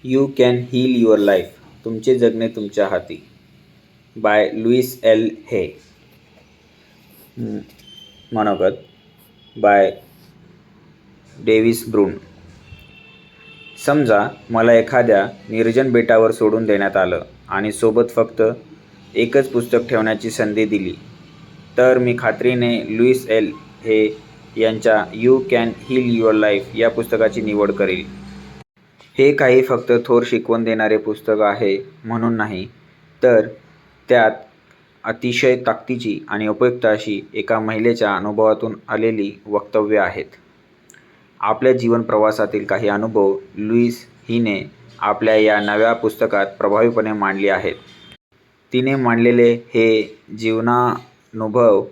You can heal your life. तुमचे जगणे तुमच्या हाती. बाय लुईस एल हे. मनोगत बाय डेव्हिस ब्रून. समजा मला एखाद्या निर्जन बेटावर सोडून देण्यात आलं आणि सोबत फक्त एकच पुस्तक ठेवण्याची संधी दिली, तर मी खात्रीने लुईस एल हे यांच्या you can heal your life या पुस्तकाची निवड करेल. हे काही फक्त थोर शिकवण देणारे पुस्तक आहे म्हणून नाही, तर त्यात अतिशय ताकदीची आणि उपयुक्त अशी एका महिलेच्या अनुभवातून आलेली वक्तव्ये आहेत. आपल्या जीवन प्रवासातील काही अनुभव लुईस हिने आपल्या या नव्या पुस्तकात प्रभावीपणे मांडले आहेत. तिने मांडलेले हे जीवनानुभव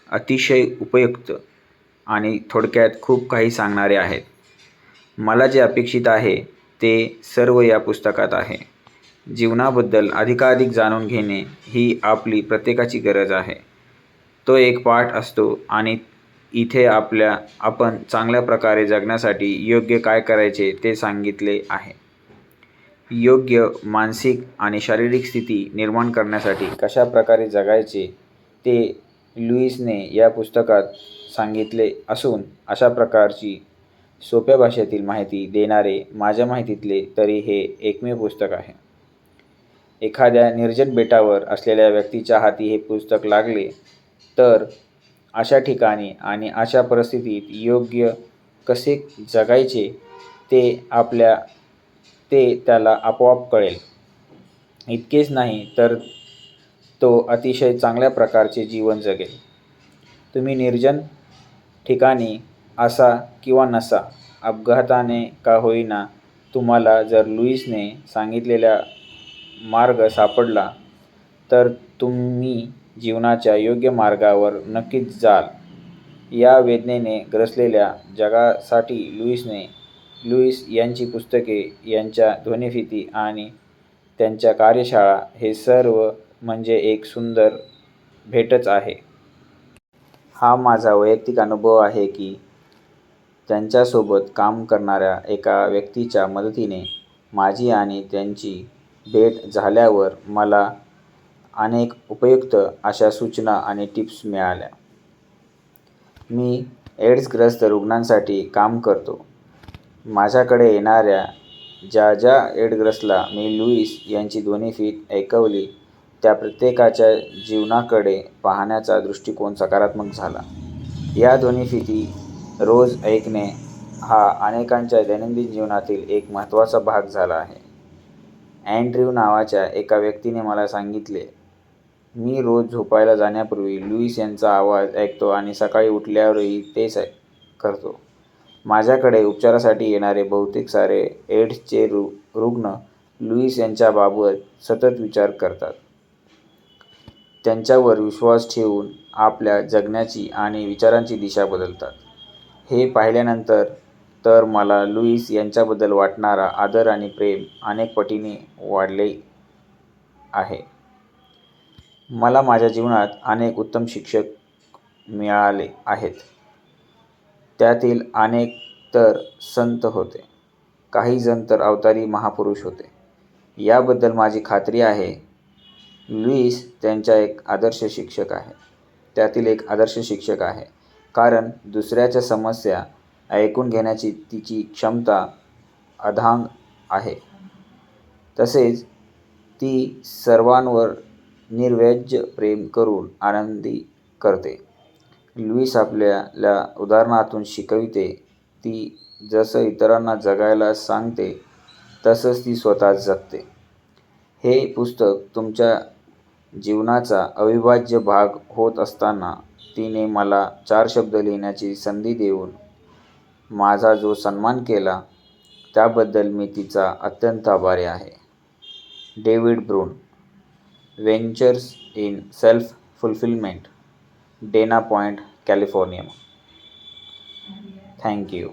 अतिशय उपयुक्त आणि थोडक्यात खूप काही सांगणारे आहेत. मला जे अपेक्षित आहे ते सर्व या पुस्तकात आहे. जीवनाबद्दल अधिकाधिक जाणून घेणे ही आपली प्रत्येकाची गरज आहे. तो एक पाठ असतो आणि इथे आपण चांगल्या प्रकारे जगण्यासाठी योग्य काय करायचे ते सांगितले आहे. योग्य मानसिक आणि शारीरिक स्थिती निर्माण करण्यासाठी कशा प्रकारे जगायचे ते लुईसने या पुस्तकात सांगितले असून अशा प्रकारची सोप्या भाषेतील माहिती देणारे माझ्या माहितीतले तरी हे एकमेव पुस्तक आहे. एखाद्या निर्जन बेटावर असलेल्या व्यक्तीच्या हाती हे पुस्तक लागले तर अशा ठिकाणी आणि अशा परिस्थितीत योग्य कसे जगायचे ते त्याला आपोआप कळेल. इतकेच नाही तर तो अतिशय चांगल्या प्रकारचे जीवन जगेल. तुम्ही निर्जन ठिकाणी असा किंवा नसा, अपघाताने का होईना, तुम्हाला जर लुईसने सांगितलेला मार्ग सापडला तर तुम्ही जीवनाच्या योग्य मार्गावर नक्कीच जाल. या वेदनेने ग्रसलेल्या जगासाठी लुईस यांची पुस्तके, यांच्या ध्वनिफिती आणि त्यांच्या कार्यशाळा हे सर्व म्हणजे एक सुंदर भेटच आहे. हा माझा वैयक्तिक अनुभव आहे की त्यांच्यासोबत काम करणाऱ्या एका व्यक्तीच्या मदतीने माझी आणि त्यांची भेट झाल्यावर मला अनेक उपयुक्त अशा सूचना आणि टिप्स मिळाल्या. मी एड्सग्रस्त रुग्णांसाठी काम करतो. माझ्याकडे येणाऱ्या ज्या एड्सग्रस्ताला मी लुईस यांची ध्वनिफीत ऐकवली त्या प्रत्येकाच्या जीवनाकडे पाहण्याचा दृष्टिकोन सकारात्मक झाला. या ध्वनिफिती रोज ऐकणे हा अनेकांच्या दैनंदिन जीवनातील एक महत्त्वाचा भाग झाला आहे. अँड्र्यू नावाच्या एका व्यक्तीने मला सांगितले, मी रोज झोपायला जाण्यापूर्वी लुईस यांचा आवाज ऐकतो आणि सकाळी उठल्यावरही तेच करतो. माझ्याकडे उपचारासाठी येणारे बहुतेक सारे एड्सचे रुग्ण लुईस यांच्याबाबत सतत विचार करतात. त्यांच्यावर विश्वास ठेवून आपल्या जगण्याची आणि विचारांची दिशा बदलतात. हे पाहिल्यानंतर तर मला लुईस यांच्याबद्दल वाटणारा आदर आणि प्रेम अनेक पटीने वाढले आहे. मला माझ्या जीवनात अनेक उत्तम शिक्षक मिळाले आहेत. त्यातील अनेक तर संत होते, काही जण तर अवतारी महापुरुष होते. याबद्दल माझी खात्री आहे. लुईस त्यातील एक आदर्श शिक्षक आहे, कारण दुसऱ्याच्या समस्या ऐकून घेण्याची तिची क्षमता अथांग आहे. तसेच ती सर्वांवर निर्व्याज प्रेम करून आनंदी करते. लुईस आपल्याला उदाहरणातून शिकविते. ती जसं इतरांना जगायला सांगते तसंच ती स्वतः जगते. हे पुस्तक तुमच्या जीवनाचा अविभाज्य भाग होत असताना तिने मला 4 शब्द लिहिण्याची संधी देऊन माझा जो सन्मान केला त्याबद्दल मी तिचा अत्यंत आभारी आहे. David Brune. Ventures in self fulfilment, Dana Point, California. Thank you.